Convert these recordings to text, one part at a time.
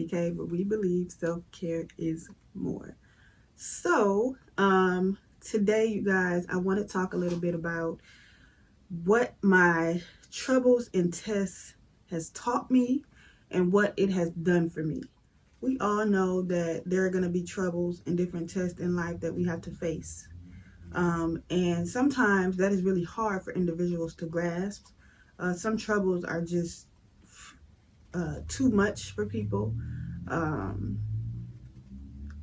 laquishaqw, where we believe self-care is more. So, today, you guys, I want to talk a little bit about what my troubles and tests has taught me and what it has done for me. We all know that there are going to be troubles and different tests in life that we have to face. And sometimes that is really hard for individuals to grasp. Some troubles are just too much for people. And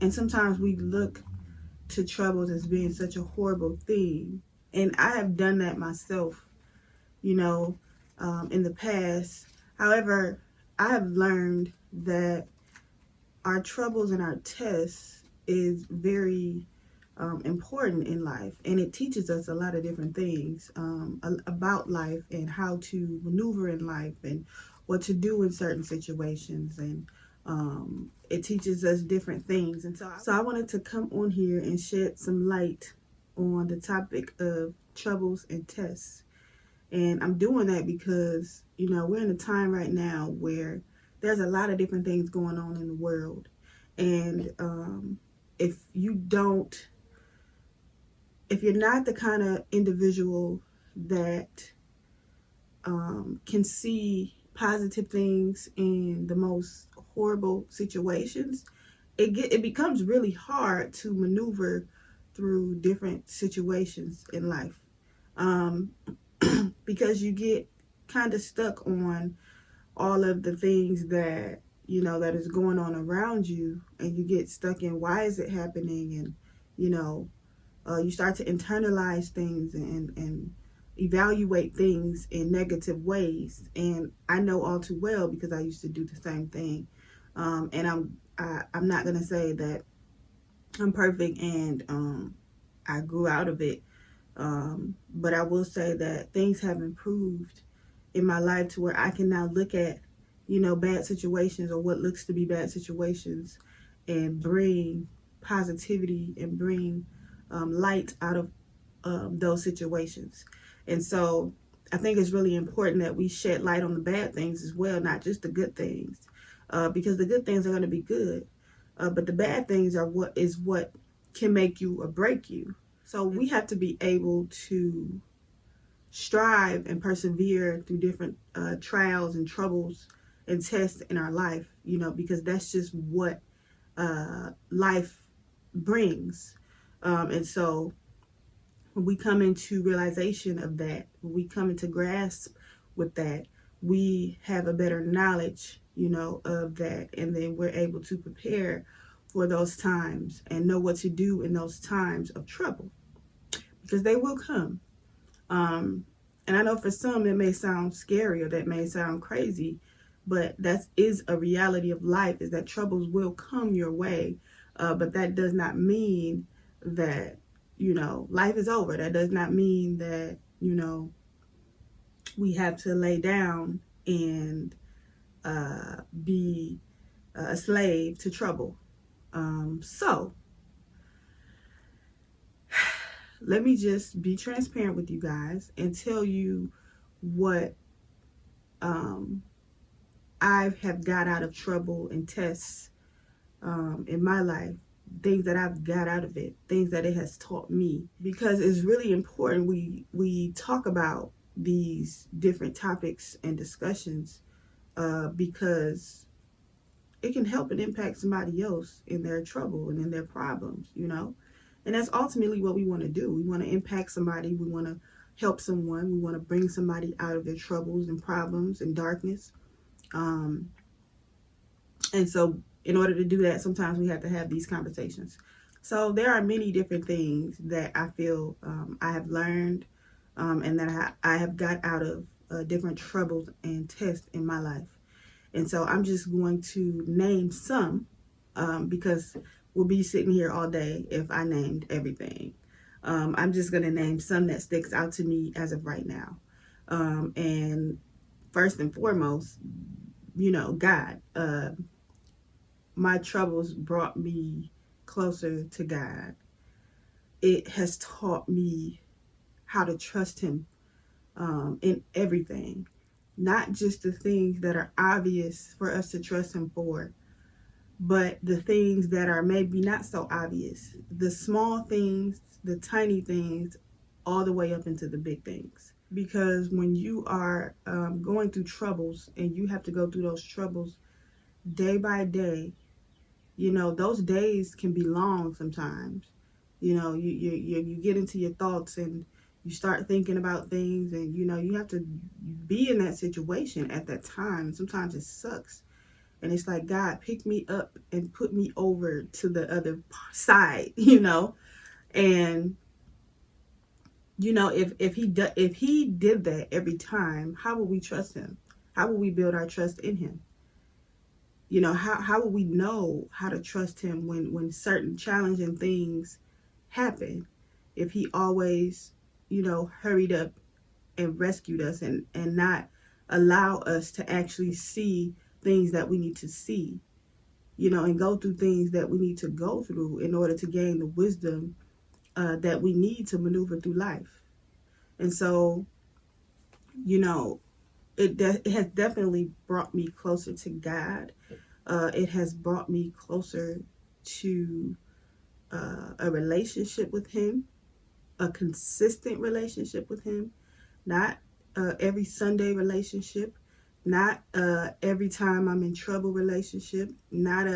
sometimes we look to troubles as being such a horrible thing. And I have done that myself, in the past. However, I have learned that our troubles and our tests is very important in life, and it teaches us a lot of different things about life and how to maneuver in life and what to do in certain situations, and it teaches us different things. And so I wanted to come on here and shed some light on the topic of troubles and tests. And I'm doing that because, we're in a time right now where there's a lot of different things going on in the world. And if you're not the kind of individual that can see positive things in the most horrible situations, it becomes really hard to maneuver through different situations in life. Because you get kind of stuck on all of the things that that is going on around you, and you get stuck in why is it happening, and you start to internalize things and evaluate things in negative ways. And I know all too well, because I used to do the same thing. And I'm not gonna say that I'm perfect and I grew out of it. But I will say that things have improved in my life to where I can now look at, bad situations, or what looks to be bad situations, and bring positivity and bring light out of those situations. And so I think it's really important that we shed light on the bad things as well, not just the good things, because the good things are going to be good, but the bad things are what can make you or break you. So we have to be able to strive and persevere through different trials and troubles and tests in our life, because that's just what life brings. And so when we come into realization of that, when we come into grasp with that, we have a better knowledge, of that. And then we're able to prepare for those times and know what to do in those times of trouble, because they will come. And I know for some it may sound scary, or that may sound crazy, but that is a reality of life, is that troubles will come your way. But that does not mean that, life is over. That does not mean that, we have to lay down and be a slave to trouble. So let me just be transparent with you guys and tell you what I have got out of trouble and tests in my life, things that I've got out of it, things that it has taught me. Because it's really important we talk about these different topics and discussions, because it can help and impact somebody else in their trouble and in their problems, And that's ultimately what we want to do. We want to impact somebody. We want to help someone. We want to bring somebody out of their troubles and problems and darkness. And so in order to do that, sometimes we have to have these conversations. So there are many different things that I feel I have learned and that I have got out of different troubles and tests in my life. And so I'm just going to name some, because we'll be sitting here all day if I named everything. I'm just going to name some that sticks out to me as of right now. And first and foremost, God. My troubles brought me closer to God. It has taught me how to trust Him in everything. Not just the things that are obvious for us to trust Him for, but the things that are maybe not so obvious, the small things, the tiny things, all the way up into the big things. Because when you are going through troubles and you have to go through those troubles day by day, those days can be long sometimes. You get into your thoughts and you start thinking about things, and you have to be in that situation at that time. Sometimes it sucks, and it's like, God, pick me up and put me over to the other side. And if he did that every time, how would we trust him? How would we build our trust in him? How would we know how to trust him when certain challenging things happen, if he always hurried up and rescued us, and not allow us to actually see things that we need to see, and go through things that we need to go through in order to gain the wisdom that we need to maneuver through life. And so, it has definitely brought me closer to God. It has brought me closer to a relationship with him, a consistent relationship with him, not every Sunday relationship, not every time I'm in trouble relationship, not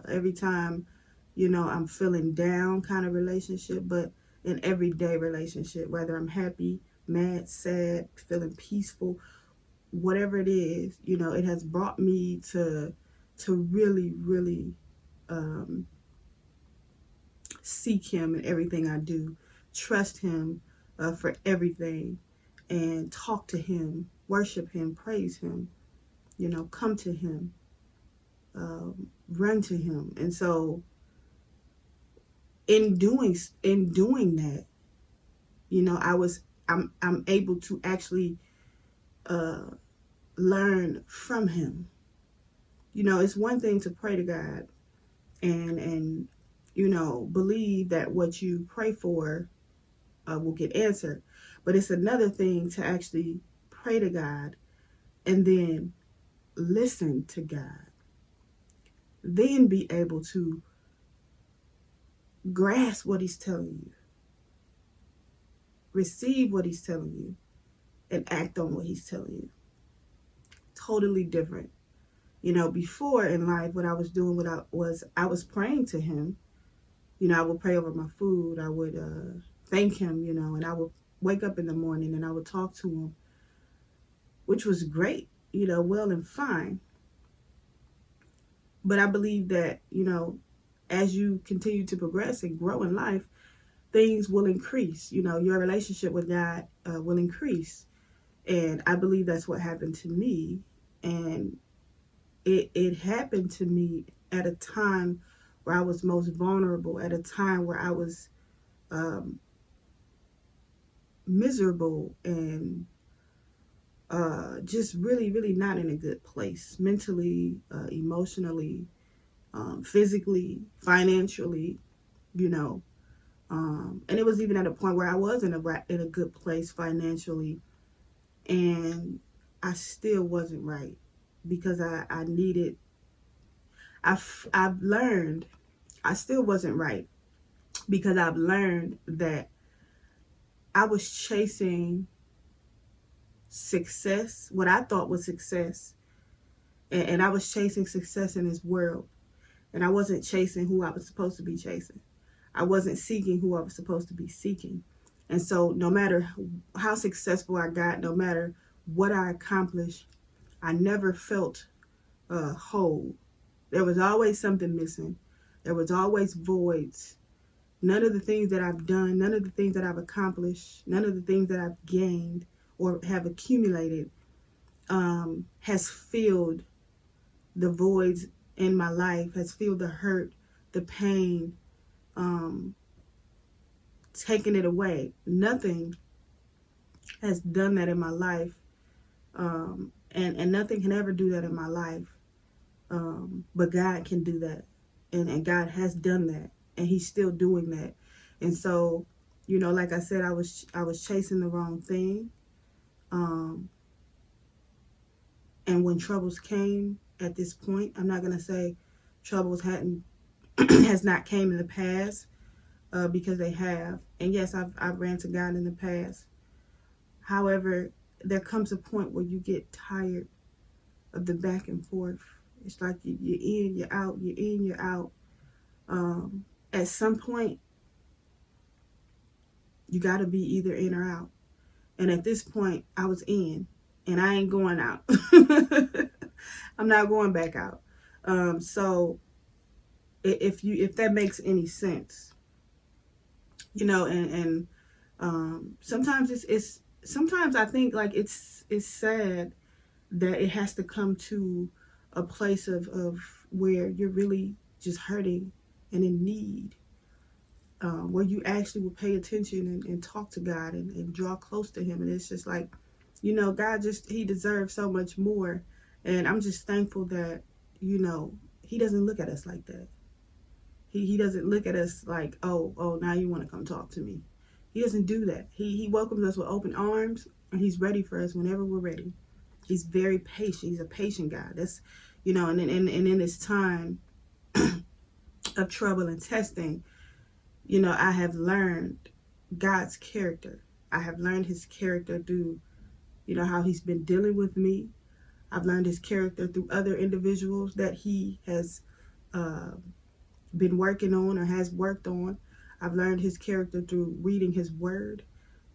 every time I'm feeling down kind of relationship, but an everyday relationship, whether I'm happy, mad, sad, feeling peaceful, whatever it is. It has brought me to really, really seek him in everything I do, trust him for everything, and talk to him, worship him, praise him, come to him, run to him. And so in doing that, I'm able to actually learn from him. It's one thing to pray to God and believe that what you pray for will get answered. But it's another thing to actually pray to God and then listen to God. Then be able to grasp what he's telling you, receive what he's telling you, and act on what he's telling you. Totally different. Before in life, what I was doing, I was praying to him. I would pray over my food. I would thank him, and I would wake up in the morning and I would talk to him, which was great, well and fine. But I believe that, as you continue to progress and grow in life, things will increase. Your relationship with God will increase. And I believe that's what happened to me. And it happened to me at a time where I was most vulnerable, at a time where I was miserable and just really, really not in a good place, mentally, emotionally, physically, financially, and it was even at a point where I was in a good place financially, and I still wasn't right, because I've learned I still wasn't right, because I've learned that I was chasing success, what I thought was success, and I was chasing success in this world, and I wasn't chasing who I was supposed to be chasing. I wasn't seeking who I was supposed to be seeking. And so no matter how successful I got, no matter what I accomplished, I never felt whole. There was always something missing. There was always voids. None of the things that I've done, none of the things that I've accomplished, none of the things that I've gained or have accumulated has filled the voids in my life, has filled the hurt, the pain, taking it away. Nothing has done that in my life, and nothing can ever do that in my life, but God can do that, and God has done that, and he's still doing that. And so, like I said, I was chasing the wrong thing, and when troubles came at this point, I'm not going to say troubles hadn't has not came in the past, because they have. And yes, I've ran to God in the past. However, there comes a point where you get tired of the back and forth. It's like you're in, you're out, you're in, you're out. At some point, you got to be either in or out. And at this point, I was in, and I ain't going out. I'm not going back out. So if that makes any sense, and sometimes it's sometimes I think like it's sad that it has to come to a place of where you're really just hurting and in need, where you actually will pay attention and talk to God and draw close to him. And it's just like, God he deserves so much more. And I'm just thankful that, he doesn't look at us like that. He doesn't look at us like, oh, now you want to come talk to me. He doesn't do that. He welcomes us with open arms, and he's ready for us whenever we're ready. He's very patient. He's a patient God. That's, and in this time of trouble and testing, I have learned God's character. I have learned his character through, how he's been dealing with me. I've learned his character through other individuals that he has been working on or has worked on. I've learned his character through reading his word.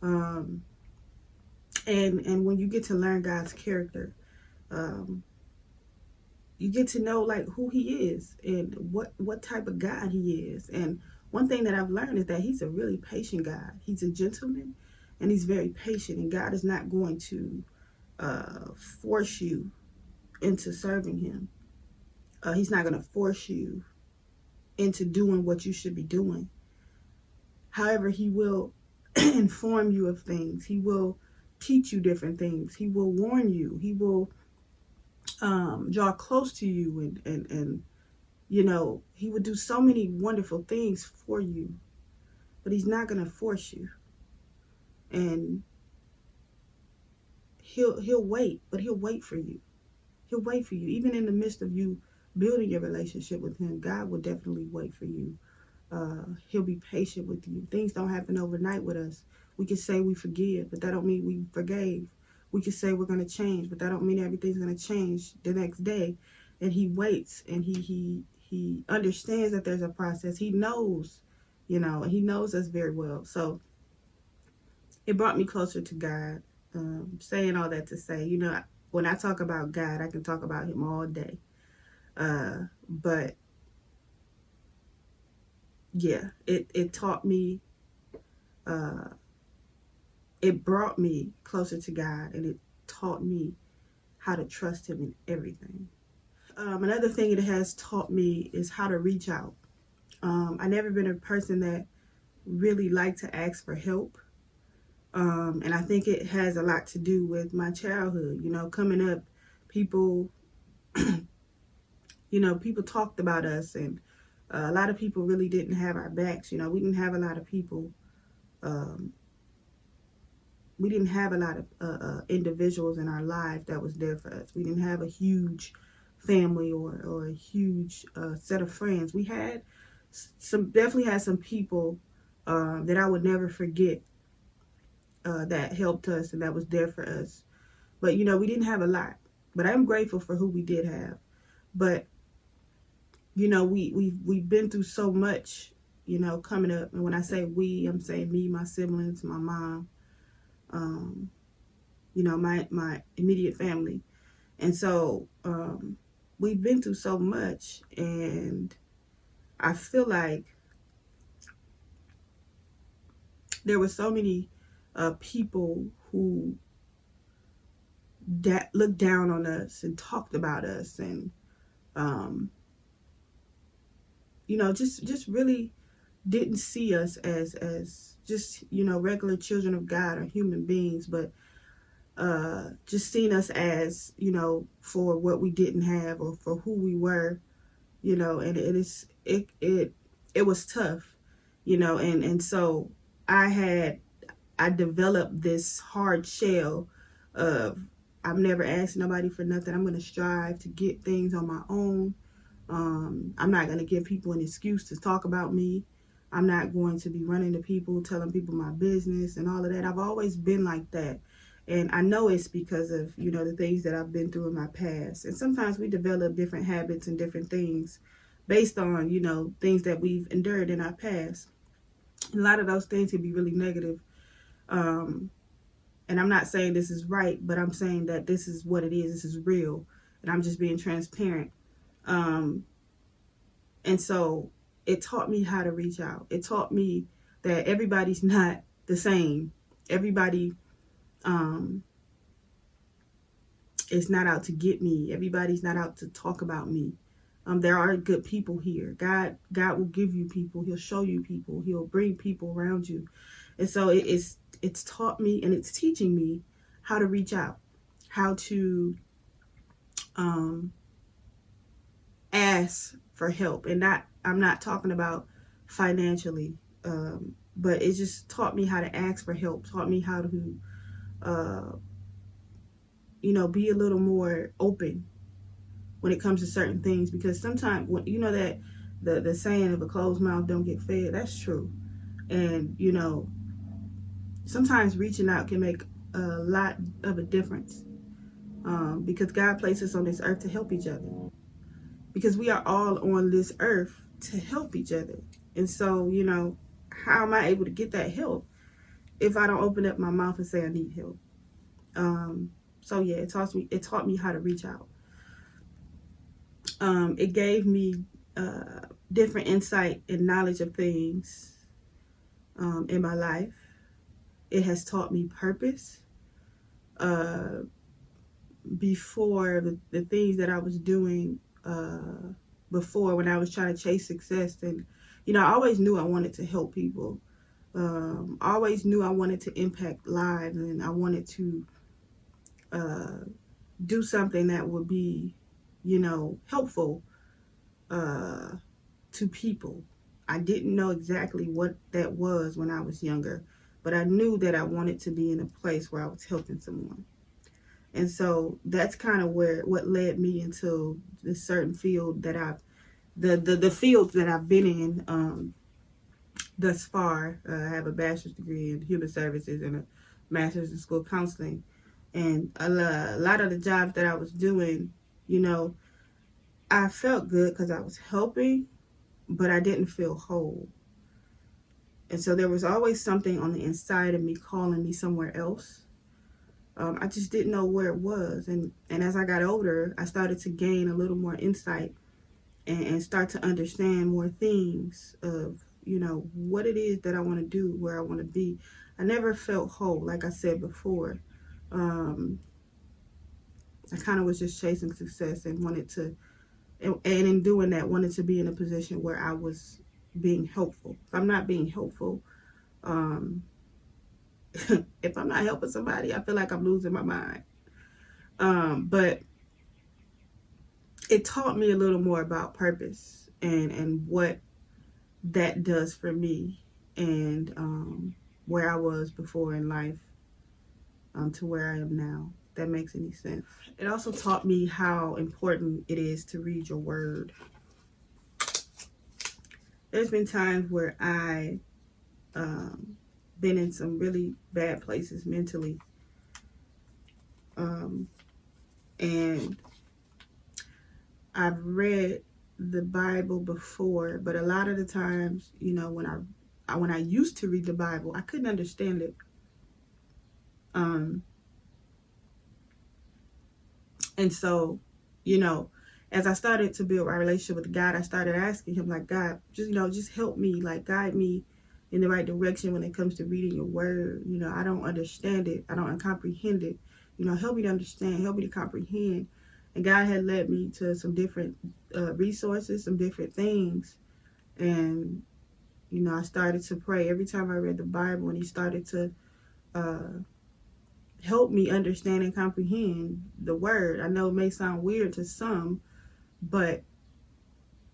And when you get to learn God's character, you get to know like who he is and what type of God he is. And one thing that I've learned is that he's a really patient God. He's a gentleman, and he's very patient. And God is not going to force you into serving him. He's not going to force you into doing what you should be doing. However, he will inform you of things. He will teach you different things. He will warn you. He will draw close to you, and he would do so many wonderful things for you, but he's not going to force you. And he'll wait, but he'll wait for you. He'll wait for you. Even in the midst of you building your relationship with him, God will definitely wait for you. He'll be patient with you. Things don't happen overnight with us. We can say we forgive, but that don't mean we forgave. We can say we're going to change, but that don't mean everything's going to change the next day. And he waits, and he understands that there's a process. He knows, he knows us very well. So it brought me closer to God. Saying all that to say, when I talk about God, I can talk about him all day. But yeah, it taught me, it brought me closer to God, and it taught me how to trust him in everything. Another thing it has taught me is how to reach out. I never been a person that really liked to ask for help. And I think it has a lot to do with my childhood. Coming up, people, people talked about us, and a lot of people really didn't have our backs. We didn't have a lot of people. We didn't have a lot of individuals in our life that was there for us. We didn't have a huge family or a huge set of friends. We had definitely had some people that I would never forget. That helped us and that was there for us. But, we didn't have a lot. But I'm grateful for who we did have. But, we've been through so much, coming up. And when I say we, I'm saying me, my siblings, my mom, my immediate family. And so we've been through so much. And I feel like there were so many people who looked down on us and talked about us, and just really didn't see us as just regular children of God or human beings, but just seen us as for what we didn't have or for who we were, and it was tough, and so I developed this hard shell of, I'm never asking nobody for nothing. I'm going to strive to get things on my own. I'm not going to give people an excuse to talk about me. I'm not going to be running to people, telling people my business and all of that. I've always been like that. And I know it's because of, the things that I've been through in my past. And sometimes we develop different habits and different things based on, things that we've endured in our past. A lot of those things can be really negative. And I'm not saying this is right, but I'm saying that this is what it is. This is real. And I'm just being transparent. And so it taught me how to reach out. It taught me that everybody's not the same. Everybody is not out to get me. Everybody's not out to talk about me. There are good people here. God will give you people. He'll show you people. He'll bring people around you. And so it's taught me, and it's teaching me how to reach out, how to ask for help. And I'm not talking about financially, but it just taught me how to ask for help, taught me how to be a little more open when it comes to certain things, because sometimes when that the saying of a closed mouth don't get fed, that's true. And sometimes reaching out can make a lot of a difference, because God placed us on this earth to help each other, because we are all on this earth to help each other. And so how am I able to get that help if I don't open up my mouth and say I need help? So yeah, it taught me how to reach out. It gave me different insight and knowledge of things in my life. It has taught me purpose. Before the things that I was doing before, when I was trying to chase success, and I always knew I wanted to help people. I always knew I wanted to impact lives, and I wanted to do something that would be helpful to people. I didn't know exactly what that was when I was younger, but I knew that I wanted to be in a place where I was helping someone. And so that's kind of what led me into this certain field that the fields that I've been in thus far. I have a bachelor's degree in human services and a master's in school counseling. And a lot of the jobs that I was doing, I felt good because I was helping, but I didn't feel whole. And so there was always something on the inside of me calling me somewhere else. I just didn't know where it was. And as I got older, I started to gain a little more insight and start to understand more things of, what it is that I want to do, where I want to be. I never felt whole, like I said before. I kind of was just chasing success and wanted to, and in doing that, wanted to be in a position where I was being helpful. If I'm not being helpful, if I'm not helping somebody, I feel like I'm losing my mind. But it taught me a little more about purpose and what that does for me, and where I was before in life to where I am now. If that makes any sense. It also taught me how important it is to read your word. There's been times where I been in some really bad places mentally, and I've read the Bible before, but a lot of the times, when I used to read the Bible, I couldn't understand it. And so, as I started to build my relationship with God, I started asking him, like, God, just help me, like, guide me in the right direction when it comes to reading your word. I don't understand it. I don't comprehend it. Help me to understand, help me to comprehend. And God had led me to some different resources, some different things. And, I started to pray every time I read the Bible, and he started to help me understand and comprehend the word. I know it may sound weird to some, but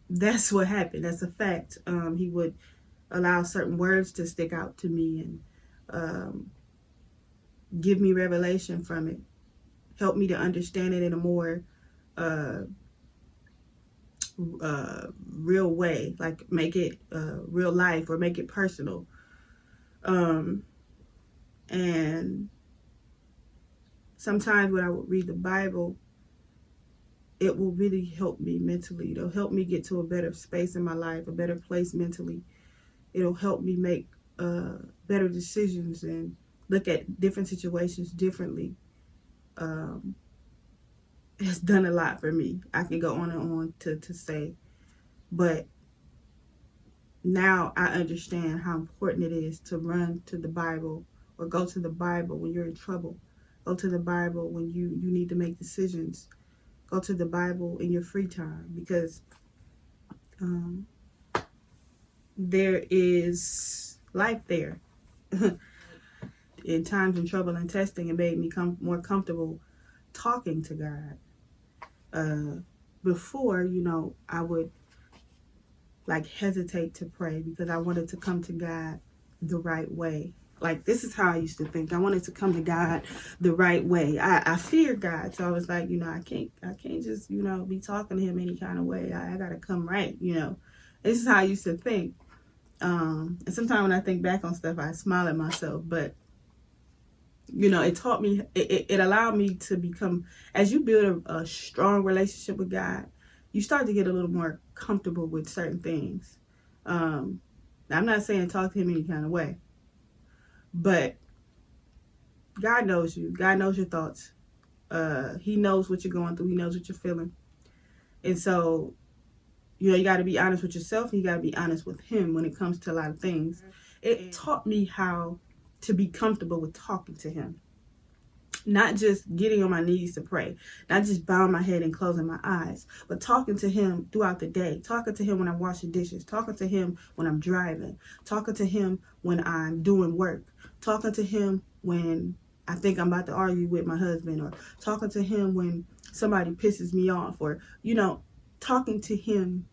that's what happened. That's a fact. He would allow certain words to stick out to me and give me revelation from it. Help me to understand it in a more real way, like make it real life or make it personal. And sometimes when I would read the Bible, it will really help me mentally. It'll help me get to a better space in my life, a better place mentally. It'll help me make better decisions and look at different situations differently. It's done a lot for me. I can go on and on to say, but now I understand how important it is to run to the Bible or go to the Bible when you're in trouble. Go to the Bible when you need to make decisions. Go to the Bible in your free time, because there is life there. In times of trouble and testing, it made me more comfortable talking to God. Before, I would like hesitate to pray because I wanted to come to God the right way. Like, this is how I used to think. I wanted to come to God the right way. I feared God, so I was like, I can't just, be talking to him any kind of way. I gotta come right, This is how I used to think. And sometimes when I think back on stuff, I smile at myself. But it taught me. It allowed me to become. As you build a strong relationship with God, you start to get a little more comfortable with certain things. I'm not saying talk to him any kind of way, but God knows you. God knows your thoughts. He knows what you're going through. He knows what you're feeling. And so, you got to be honest with yourself, and you got to be honest with him when it comes to a lot of things. It taught me how to be comfortable with talking to him. Not just getting on my knees to pray, not just bowing my head and closing my eyes, but talking to him throughout the day, talking to him when I'm washing dishes, talking to him when I'm driving, talking to him when I'm doing work, talking to him when I think I'm about to argue with my husband, or talking to him when somebody pisses me off, or, talking to him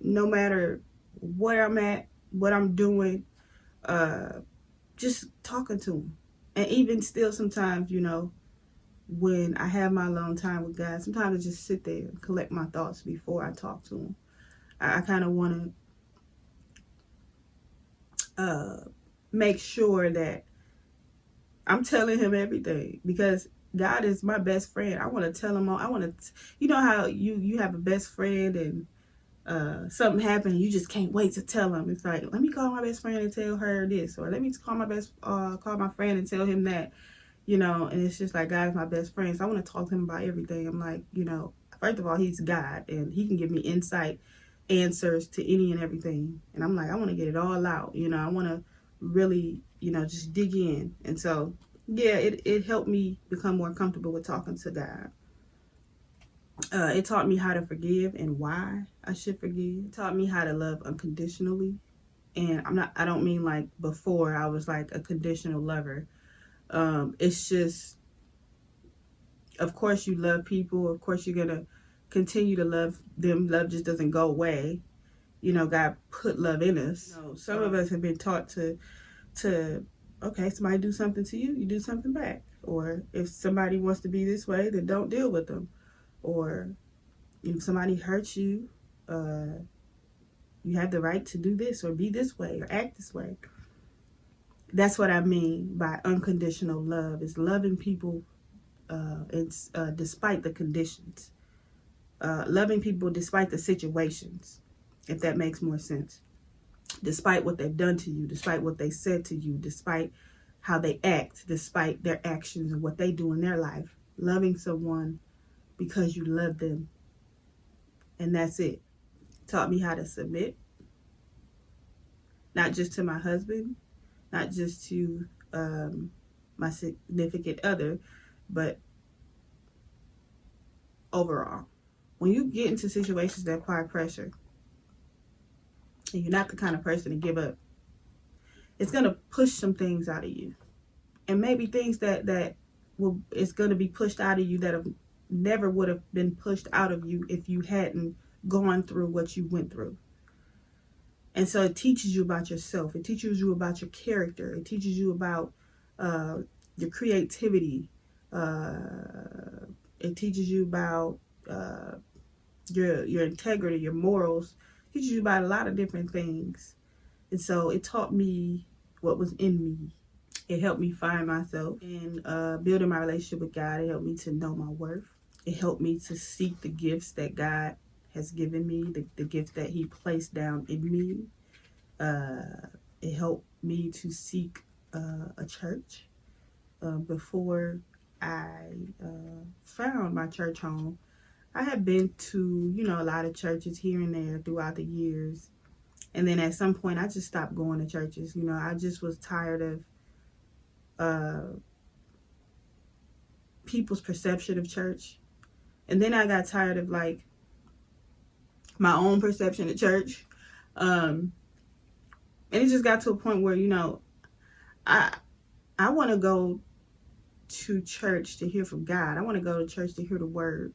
no matter where I'm at, what I'm doing, just talking to him. And even still sometimes, when I have my alone time with God, sometimes I just sit there and collect my thoughts before I talk to him. I kind of want to make sure that I'm telling him everything, because God is my best friend. I want to tell him all. I want to, how you have a best friend and something happened, you just can't wait to tell him. It's like, let me call my best friend and tell her this, or let me call my friend and tell him that, and it's just like, God is my best friend, so I want to talk to him about everything. I'm like, first of all, he's God, and he can give me insight, answers to any and everything, and I'm like, I want to get it all out. I want to really, just dig in. And so, yeah, it helped me become more comfortable with talking to God. It taught me how to forgive and why I should forgive. It taught me how to love unconditionally. And I don't mean like before I was like a conditional lover. It's just, of course you love people. Of course you're going to continue to love them. Love just doesn't go away. God put love in us. Some of us have been taught to, okay, somebody do something to you, you do something back. Or if somebody wants to be this way, then don't deal with them. Or if somebody hurts you, you have the right to do this or be this way or act this way. That's what I mean by unconditional love, is loving people despite the conditions. Loving people despite the situations, if that makes more sense. Despite what they've done to you, despite what they said to you, despite how they act, despite their actions and what they do in their life. Loving someone because you love them. And that's it. Taught me how to submit. Not just to my husband, not just to my significant other, but overall. When you get into situations that apply pressure, and you're not the kind of person to give up, it's going to push some things out of you. And maybe things that it's going to be pushed out of you that have never would have been pushed out of you if you hadn't gone through what you went through. And so it teaches you about yourself. It teaches you about your character. It teaches you about your creativity. It teaches you about your integrity, your morals. It teaches you about a lot of different things. And so it taught me what was in me. It helped me find myself and building my relationship with God. It helped me to know my worth. It helped me to seek the gifts that God has given me, the gifts that He placed down in me. It helped me to seek a church. Before I found my church home, I had been to, a lot of churches here and there throughout the years. And then at some point, I just stopped going to churches. I just was tired of people's perception of church. And then I got tired of like my own perception of church. And it just got to a point where, I want to go to church to hear from God. I want to go to church to hear the word.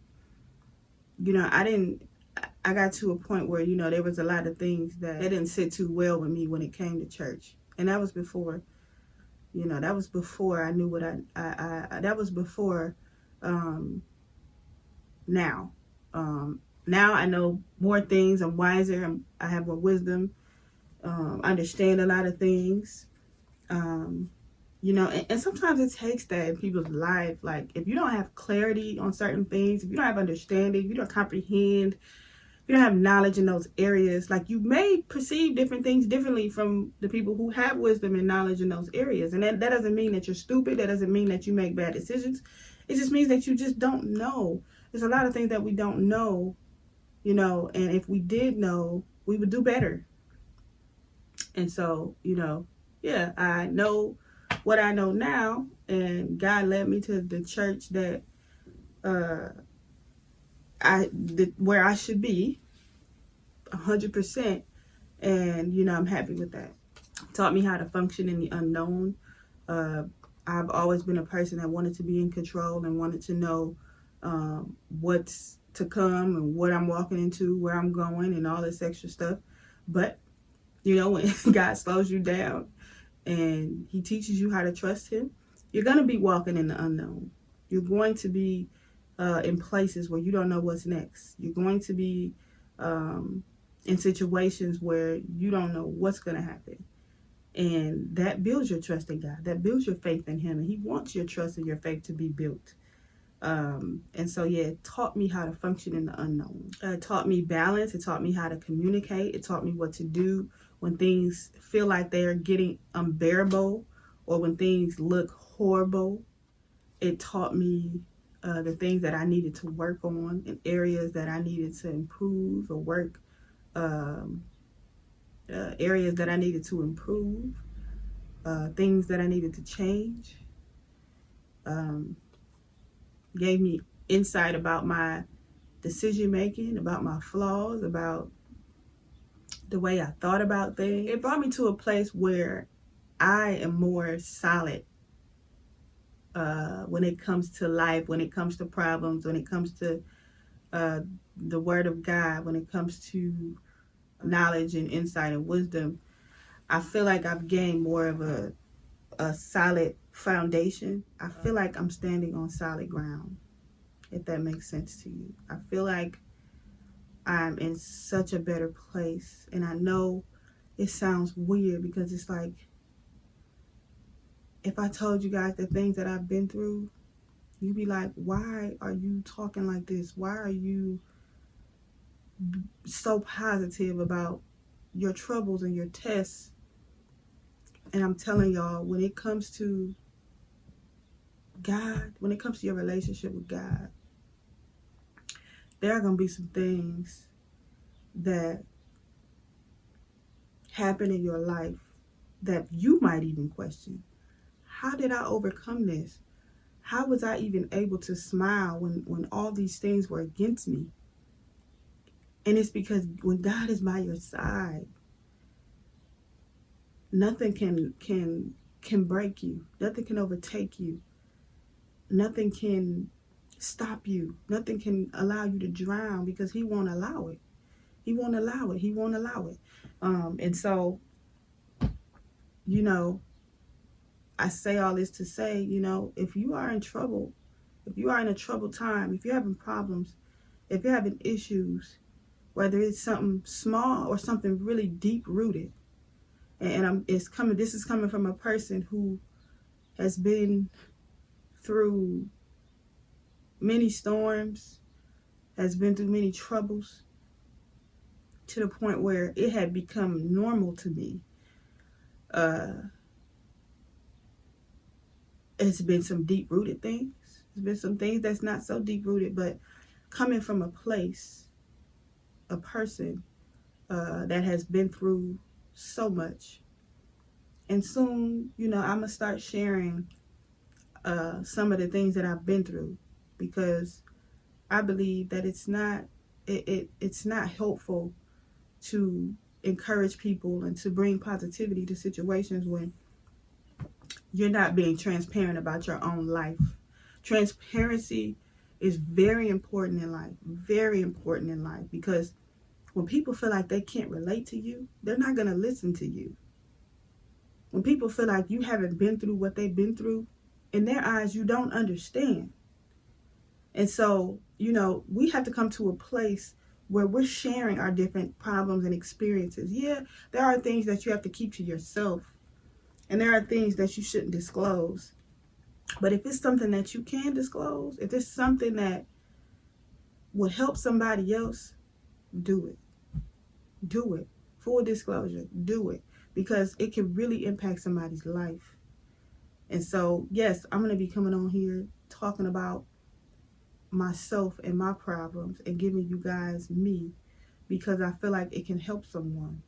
I got to a point where, there was a lot of things that didn't sit too well with me when it came to church. And that was before, that was before I knew what that was before now. Now I know more things. I'm wiser. I have more wisdom. Understand a lot of things. And sometimes it takes that in people's life. Like, if you don't have clarity on certain things, if you don't have understanding, if you don't comprehend, if you don't have knowledge in those areas, like, you may perceive different things differently from the people who have wisdom and knowledge in those areas. And that doesn't mean that you're stupid. That doesn't mean that you make bad decisions. It just means that you just don't know. There's a lot of things that we don't know, and if we did know, we would do better. And so, yeah, I know what I know now, and God led me to the church that where I should be 100%. And I'm happy with that. It taught me how to function in the unknown. I've always been a person that wanted to be in control and wanted to know what's to come and what I'm walking into, where I'm going, and all this extra stuff. But when God slows you down and He teaches you how to trust Him, you're going to be walking in the unknown. You're going to be in places where you don't know what's next. You're going to be in situations where you don't know what's going to happen. And that builds your trust in God. That builds your faith in Him. And He wants your trust and your faith to be built. And so, yeah, it taught me how to function in the unknown. It taught me balance. It taught me how to communicate. It taught me what to do when things feel like they're getting unbearable or when things look horrible. It taught me the things that I needed to work on and areas that I needed to improve or work, areas that I needed to improve, things that I needed to change. Gave me insight about my decision making, about my flaws, about the way I thought about things. It brought me to a place where I am more solid when it comes to life, when it comes to problems, when it comes to the Word of God, when it comes to knowledge and insight and wisdom. I feel like I've gained more of a solid foundation. I feel like I'm standing on solid ground, if that makes sense to you. I feel like I'm in such a better place. And I know it sounds weird because it's like, if I told you guys the things that I've been through, you'd be like, why are you talking like this? Why are you so positive about your troubles and your tests? And I'm telling y'all, when it comes to God, when it comes to your relationship with God, there are going to be some things that happen in your life that you might even question. How did I overcome this? How was I even able to smile when all these things were against me? And it's because when God is by your side, nothing can break you. Nothing can overtake you. Nothing can stop you. Nothing can allow you to drown because He won't allow it. He won't allow it. He won't allow it. And so, I say all this to say, if you are in trouble, if you are in a troubled time, if you're having problems, if you're having issues, whether it's something small or something really deep rooted, and this is coming from a person who has been through many storms, has been through many troubles, to the point where it had become normal to me. It's been some deep-rooted things. There's been some things that's not so deep-rooted, but coming from a place, a person that has been through so much. And soon, I'm going to start sharing some of the things that I've been through, because I believe that it's not helpful to encourage people and to bring positivity to situations when you're not being transparent about your own life. Transparency is very important in life, because when people feel like they can't relate to you, they're not going to listen to you. When people feel like you haven't been through what they've been through, in their eyes, you don't understand. And so, we have to come to a place where we're sharing our different problems and experiences. Yeah, there are things that you have to keep to yourself, and there are things that you shouldn't disclose. But if it's something that you can disclose, if it's something that would help somebody else, do it. Do it. Full disclosure, do it. Because it can really impact somebody's life. And so, yes, I'm going to be coming on here talking about myself and my problems and giving you guys me, because I feel like it can help someone.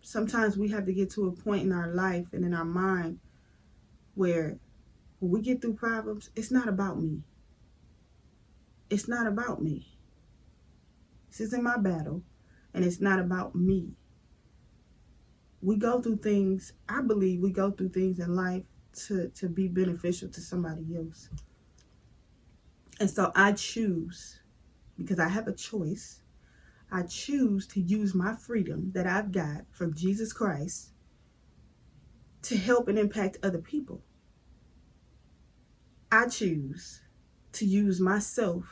Sometimes we have to get to a point in our life and in our mind where when we get through problems, it's not about me. It's not about me. This isn't my battle, and it's not about me. We go through things, I believe we go through things in life to be beneficial to somebody else. And so I choose, because I have a choice, I choose to use my freedom that I've got from Jesus Christ to help and impact other people. I choose to use myself.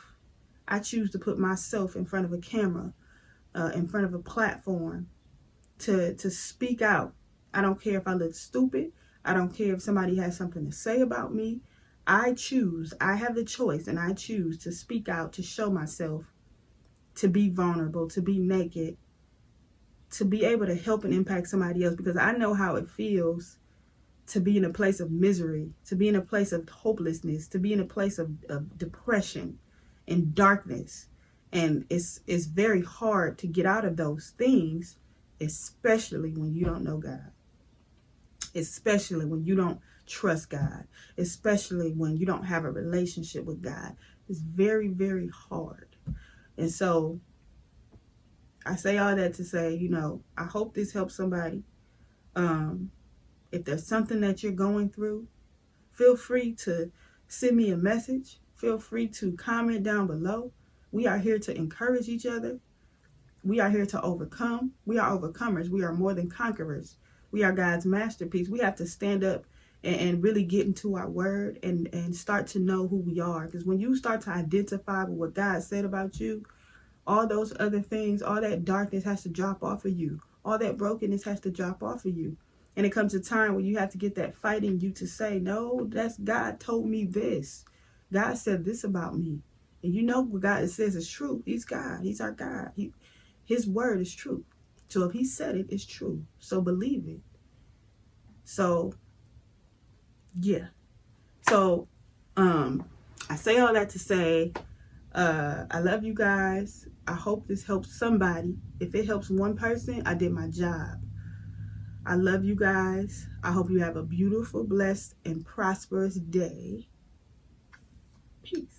I choose to put myself in front of a camera, in front of a platform, to speak out. I don't care if I look stupid. I don't care if somebody has something to say about me. I choose. I have the choice, and I choose to speak out, to show myself, to be vulnerable, to be naked, to be able to help and impact somebody else, because I know how it feels to be in a place of misery, to be in a place of hopelessness, to be in a place of depression and darkness. And it's very hard to get out of those things, especially when you don't know God, especially when you don't trust God, especially when you don't have a relationship with God. It's very, very hard. And so I say all that to say, I hope this helps somebody. If there's something that you're going through, feel free to send me a message. Feel free to comment down below. We are here to encourage each other. We are here to overcome. We are overcomers. We are more than conquerors. We are God's masterpiece. We have to stand up and really get into our word and start to know who we are. Because when you start to identify with what God said about you, all those other things, all that darkness has to drop off of you. All that brokenness has to drop off of you. And it comes a time when you have to get that fight in you to say, no, that's God told me this. God said this about me. And what God says is true. He's God. He's our God. His word is true. So if he said it, it's true. So believe it. So, yeah. So, I say all that to say, I love you guys. I hope this helps somebody. If it helps one person, I did my job. I love you guys. I hope you have a beautiful, blessed, and prosperous day. Peace.